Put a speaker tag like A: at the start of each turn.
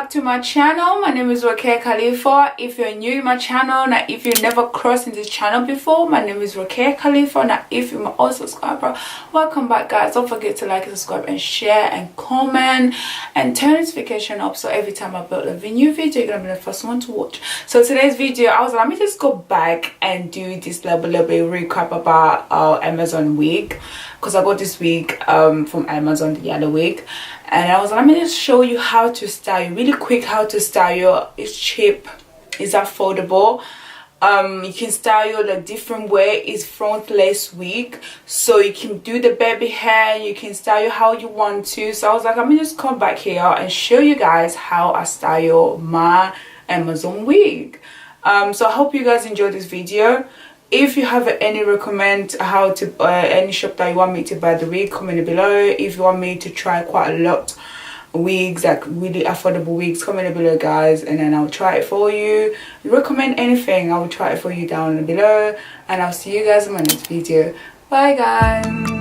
A: back to my channel. My name is Rokia Khalifa. If you're new in my channel, now if you never crossed in this channel before, my name is Rokia Khalifa. Now if you're my old subscriber, welcome back guys. Don't forget to like, subscribe and share and comment and turn notification up so every time I upload a new video you're gonna be the first one to watch. So today's video I was like, let me just go back and do this little bit recap about our Amazon week, because I got this week from Amazon the other week. And I was like, let me just show you how to style really quick, how to style. It's cheap, it's affordable. You can style the different way. It's frontless wig, so you can do the baby hair, you can style how you want to. So I was like, let me just come back here and show you guys how I style my Amazon wig. So I hope you guys enjoyed this video. If you have any recommend how to any shop that you want me to buy the wig, comment below. If you want me to try quite a lot wigs, like really affordable wigs, comment below guys, and then I'll try it for you. You recommend anything, I will try it for you down below, and I'll see you guys in my next video. Bye guys.